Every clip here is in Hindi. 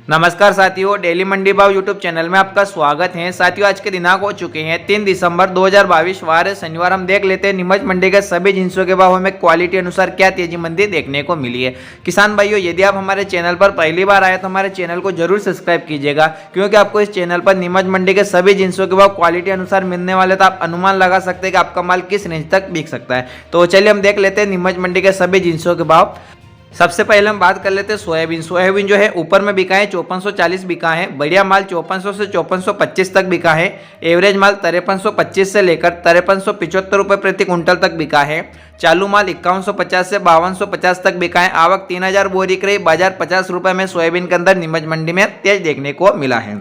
नमस्कार साथियों, डेली मंडी भाव यूट्यूब चैनल में आपका स्वागत है। साथियों, आज के दिनांक हो चुके हैं 3 दिसंबर 2022 वार शनिवार। हम देख लेते हैं नीमच मंडी के सभी जिंसों के भाव हमें क्वालिटी अनुसार क्या तेजी मंदी देखने को मिली है। किसान भाइयों, यदि आप हमारे चैनल पर पहली बार आए तो हमारे चैनल को जरूर सब्सक्राइब कीजिएगा, क्योंकि आपको इस चैनल पर नीमच मंडी के सभी जिंसों के भाव क्वालिटी अनुसार मिलने वाले, तो आप अनुमान लगा सकते हैं कि आपका माल किस रेंज तक बिक सकता है। तो चलिए हम देख लेते हैं नीमच मंडी के सभी जिंसों के भाव। सबसे पहले हम बात कर लेते हैं सोयाबीन। सोयाबीन जो है ऊपर में बिका है 5440 बिका है। बढ़िया माल 5400 से 5425 तक बिका है। एवरेज माल 5325 से लेकर 5375 रुपये प्रति कुंटल तक बिका है। चालू माल 5150 से 5250 तक बिका है। आवक 3000 बोरी की रही। बाजार 50 रुपये में सोयाबीन के अंदर नीमच मंडी में तेज देखने को मिला है।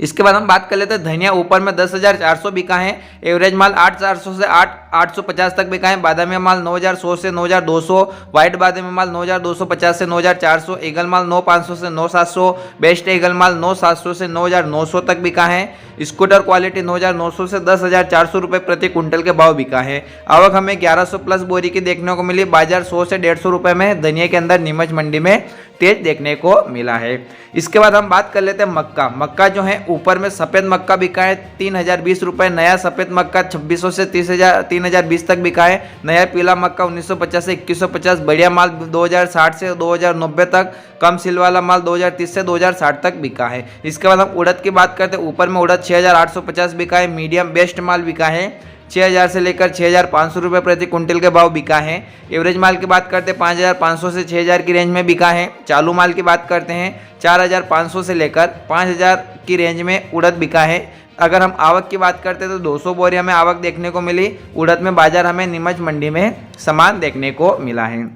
इसके बाद हम बात कर लेते हैं धनिया। ऊपर में 10,400 बिका है। एवरेज माल 8,400 से 8,850 तक बिका है। बादामी माल 9,100 से 9,200। व्हाइट बादामी माल 9,250 से 9,400। ईगल माल 9,500 से 9,700। बेस्ट ईगल माल 9,700 से 9,900 तक बिका है। स्कूटर क्वालिटी 9,900 से 10,400 रुपये प्रति कुंटल के भाव बिका है। आवक हमें 1100 प्लस बोरी की देखने को मिली। बाजार 100 से 150 रुपये में धनिया के अंदर नीमच मंडी में तेज देखने को मिला है। इसके बाद हम बात कर लेते हैं मक्का। मक्का जो है ऊपर में सफ़ेद मक्का बिका है 3,020 रुपये। नया सफ़ेद मक्का 2600 से 3,020 तक बिका है। नया पीला मक्का 1950 से 2150। बढ़िया माल 2,060 से 2,090 तक। कम सिल वाला माल 2,030 से 2,060 तक बिका है। इसके बाद हम उड़द की बात करते हैं। ऊपर में उड़द 6,850 बिका है। मीडियम बेस्ट माल बिका है 6,000 से लेकर 6,500 रुपये प्रति कुंटल के भाव बिका है। एवरेज माल की बात करते हैं 5,500 से 6,000 की रेंज में बिका है। चालू माल की बात करते हैं 4,500 से लेकर 5,000 की रेंज में उड़द बिका है। अगर हम आवक की बात करते हैं तो 200 बोरी हमें आवक देखने को मिली। उड़द में बाजार हमें नीमच मंडी में समान देखने को मिला है।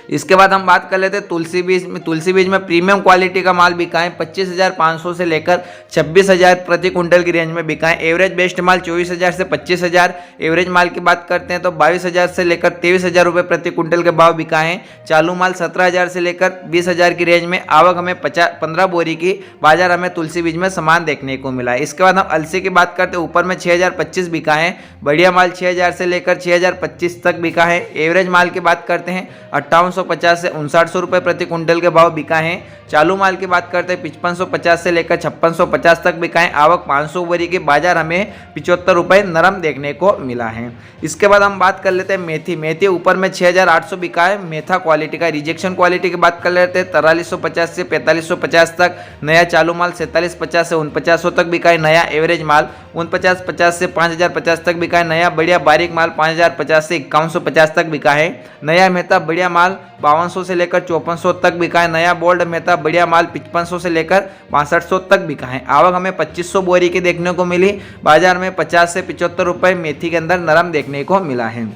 इसके बाद हम बात कर लेते हैं तुलसी बीज में। तुलसी बीज में प्रीमियम क्वालिटी का माल बिका है 25,500 से लेकर 26,000 प्रति कुंटल की रेंज में बिका है। एवरेज बेस्ट माल 24,000 से 25,000। एवरेज माल की बात करते हैं तो 22,000 से लेकर 23,000 रुपये प्रति कुंटल के भाव बिका है। चालू माल 17,000 से लेकर 20,000 की रेंज में। आवक हमें 15 बोरी की बाजार हमें तुलसी बीज में समान देखने को मिला है। इसके बाद हम अलसी की बात करते हैं। ऊपर में 6,025 बिका है। बढ़िया माल 6,000 से लेकर 6,025 तक बिका है। एवरेज माल की बात करते हैं 5850 से 5900 रुपये प्रति कुंटल के भाव बिका है। चालू माल की बात करते हैं 5550 से लेकर 5650 तक बिका है। आवक 500 बोरी की बाजार हमें 75 रुपये नरम देखने को मिला है। इसके बाद हम बात कर लेते हैं मेथी। मेथी ऊपर में 6,800 बिका है। मेथा क्वालिटी का। रिजेक्शन क्वालिटी की बात कर लेते हैं 4350 से 4550 तक। नया चालू माल 4750 से 4900 तक बिका है। नया एवरेज माल 4950 से 5,050 तक बिका है। नया बढ़िया बारीक माल 5,050 से 5150 तक बिका है। नया मेहता बढ़िया माल 5200 से लेकर 5400 तक बिका है। नया बोल्ड मेहता बढ़िया माल 5500 से लेकर 6500 तक बिका है। आवक हमें 2500 बोरी की देखने को मिली। बाजार में 50 से 75 रुपये मेथी के अंदर नरम देखने को मिला है।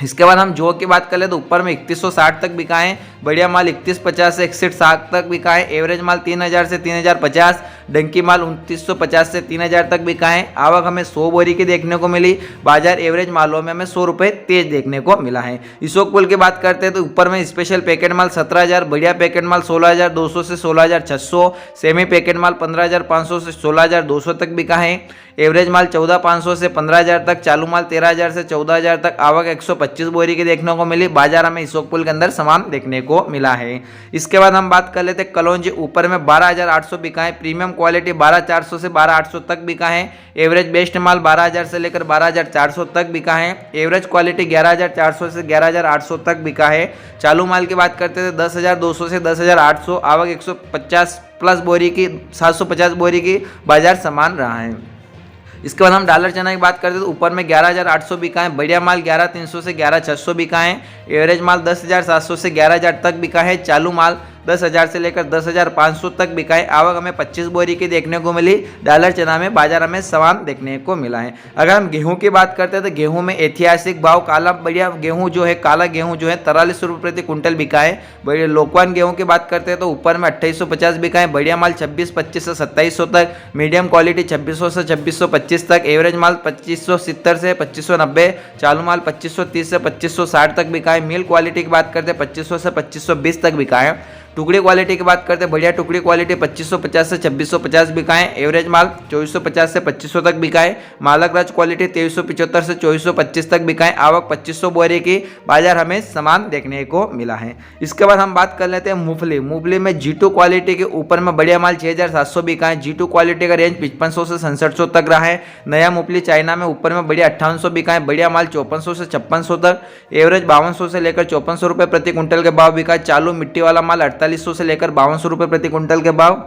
इसके बाद हम जौ की बात कर ले तो ऊपर में 3160 तक बिका है। बढ़िया माल 3150 से 6160 तक बिका है। एवरेज माल 3,000 से 3,050। डंकी माल 2950 से 3,000 तक बिका है। आवक हमें 100 बोरी की देखने को मिली। बाजार एवरेज मालों में हमें 100 रुपये तेज देखने को मिला है। इसोकपुल की बात करते हैं तो ऊपर में स्पेशल पैकेट माल 17,000। बढ़िया पैकेट माल 16,200 से 16,600। सेमी पैकेट माल 15,500 से 16,200 तक बिका है। एवरेज माल 14,500 से 15,000 तक। चालू माल 13,000 से 14,000 तक। आवक 125 बोरी की देखने को मिली। बाजार हमें इसोकपुल के अंदर समान देखने को मिला है। इसके बाद हम बात कर लेते हैं कलौंजी। ऊपर में 12,800 बिका है। प्रीमियम क्वालिटी 12,400 से 12,800 तक बिका है। एवरेज बेस्ट माल 12,000 से लेकर 12,400 तक बिका है। एवरेज क्वालिटी 11,400 से 11,800 तक बिका है। चालू माल की बात करते थे 10,200 से 10,800। आवक 150 प्लस बोरी की 750 बोरी की बाजार समान रहा है। इसके बाद हम डॉलर चना की बात करते हैं तो ऊपर में 11,800 बिका है। बढ़िया माल 11,300 से 11,600 बिका है। एवरेज माल 10,700 से 11,000 तक बिका है। चालू माल 10,000 से लेकर 10,500 तक बिका है। आवक हमें 25 बोरी की देखने को मिली। डॉलर चना में बाजार हमें समान देखने को मिला है। अगर हम गेहूं की बात करते हैं तो गेहूं में ऐतिहासिक भाव काला बढ़िया गेहूं जो है काला गेहूं जो है 43 रुपये प्रति कुंटल बिका है। बढ़िया लोकवान गेहूं की बात करते हैं तो ऊपर में 2850 बिका है। बढ़िया माल 2625 से 2700 तक। मीडियम क्वालिटी 2600 से 2625 तक। एवरेज माल 2570 से 2590। चालू माल 2530 से 2560 तक बिका है। मिल क्वालिटी की बात करते हैं 2500 से 2520 तक बिका है। टुकड़ी क्वालिटी की बात करते हैं, बढ़िया टुकड़ी क्वालिटी 2550 से 2650 बिकाएं। एवरेज माल 2450 से 2500 तक बिकाएं। मालक राज क्वालिटी 2375 से 2425 तक बिकाएं। आवक 2500 बोरे की बाजार हमें समान देखने को मिला है। इसके बाद हम बात कर लेते हैं मूंगफली। मूंगफली में G2 क्वालिटी के ऊपर में बढ़िया माल 6700 बिकाएं। G2 क्वालिटी का रेंज 5500 से 6700 तक रहा है। नया मूंगफली चाइना में ऊपर में बढ़िया 5800 बिकाएं। बढ़िया माल 5400 से 5600 तक। एवरेज 5200 से लेकर 5400 रुपये प्रति क्विंटल के भाव बिका। चालू मिट्टी वाला माल 4800 से लेकर 5200 रुपये प्रति क्विंटल के भाव।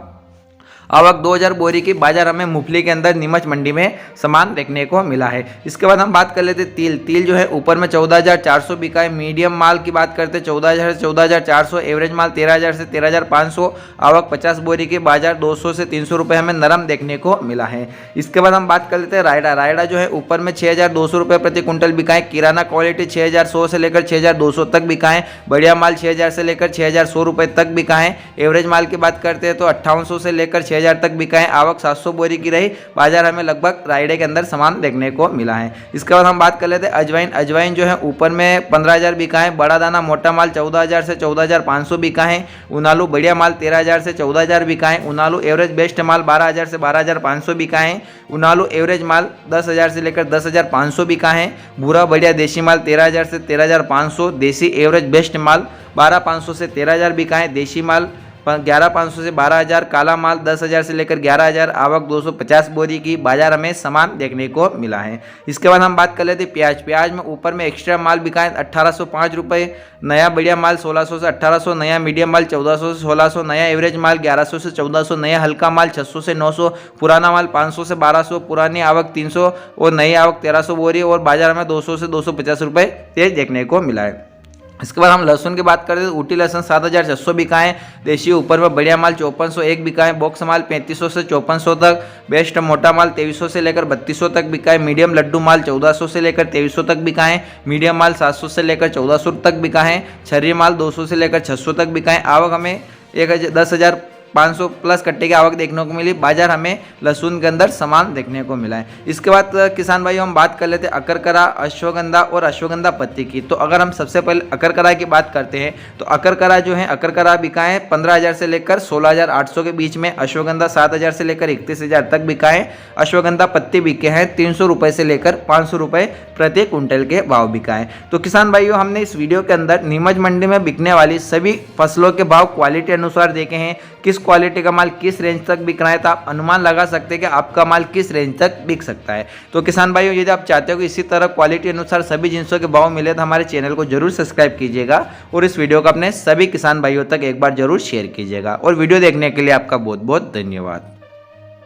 आवक 2000 बोरी की बाजार हमें मूंगफली के अंदर नीमच मंडी में समान देखने को मिला है। इसके बाद हम बात कर लेते तिल। तिल जो है ऊपर में 14400 बिका है। मीडियम माल की बात करते 14000 से 14400। एवरेज माल 13000 से 13500। आवक 50 बोरी की बाजार 200 से 300 रुपये हमें नरम देखने को मिला है। इसके बाद हम बात कर लेते हैं रायडा। रायडा जो है ऊपर में 6200 रुपये प्रति क्विंटल बिकाएं। किराना क्वालिटी 6100 से लेकर 6200 तक बिकाएं। बढ़िया माल 6000 से लेकर 6100 रुपये तक बिकाएं। एवरेज माल की बात करते हैं तो 5800 से लेकर 6000 तक बिकाएं। आवक 700 बोरी की रही। बाजार हमें लगभग रायडे के अंदर सामान देखने को मिला है। इसके बाद हम बात कर लेते हैं अजवाइन। अजवाइन जो है ऊपर में 15000 बिकाएं। बड़ा दाना मोटा माल 14000 से 14500 बिकाएं। उनालू बढ़िया माल 13000 से 14000 बिकाएं। उनालू एवरेज बेस्ट माल 12000 से 12500 बिकाएं। उनालू एवरेज माल 10000 से लेकर 10500 बिकाएं। भूरा बढ़िया देसी माल 13000 से 13500। देसी एवरेज बेस्ट माल 12500 से 13000 बिकाएं। देसी माल 11500 से 12000। काला माल 10000 से लेकर 11000। आवक 250 बोरी की बाजार हमें समान देखने को मिला है। इसके बाद हम बात कर लेते हैं प्याज। प्याज में ऊपर में एक्स्ट्रा माल बिकाएं 1805 रुपये। नया बढ़िया माल 1600 से 1800। नया मीडियम माल 1400 से 1600। नया एवरेज माल 1100 से 1400। नया हल्का माल 600 से 900। पुराना माल 500 से 1200। पुरानी आवक 300 और नई आवक 1300 बोरी और बाजार में 200 से 250 रुपये तेज देखने को मिला है। इसके बाद हम लहसुन की बात करें तो ऊटी लहसुन 7600 बिकाएं। देशी ऊपर में बढ़िया माल 5401 बिकाएं। बॉक्स माल 3500 से 5400 तक। बेस्ट मोटा माल 2300 से लेकर 3200 तक बिकाएं। मीडियम लड्डू माल 1400 से लेकर 2300 तक बिकाएं। मीडियम माल 700 से लेकर 1400 तक बिकाएं। छर्री माल 200 से लेकर 600 तक बिकाएं। आवक हमें 10,500 प्लस कट्टे की आवक देखने को मिली। बाजार हमें लहसुन के अंदर सामान देखने को मिला है। इसके बाद किसान भाइयों हम बात कर लेते हैं अकरकरा, अश्वगंधा और अश्वगंधा पत्ती की। तो अगर हम सबसे पहले अकरकरा की बात करते हैं तो अकरकरा जो है अकरकरा बिकाएं 15000 से लेकर 16800 के बीच में। अश्वगंधा 7000 से लेकर 31000 तक बिकाएं। अश्वगंधा पत्ती बिके हैं 300 रुपये से लेकर 500 रुपये प्रति क्विंटल के भाव बिकाएं। तो किसान भाइयों हमने इस वीडियो के अंदर नीमच मंडी में बिकने वाली सभी फसलों के भाव क्वालिटी अनुसार देखे हैं। किस क्वालिटी का माल किस रेंज तक बिक रहा है तो आप अनुमान लगा सकते हैं कि आपका माल किस रेंज तक बिक सकता है। तो किसान भाइयों यदि आप चाहते हो कि इसी तरह क्वालिटी अनुसार सभी जिंसों के भाव मिले तो हमारे चैनल को जरूर सब्सक्राइब कीजिएगा और इस वीडियो को अपने सभी किसान भाइयों तक एक बार जरूर शेयर कीजिएगा। और वीडियो देखने के लिए आपका बहुत बहुत धन्यवाद।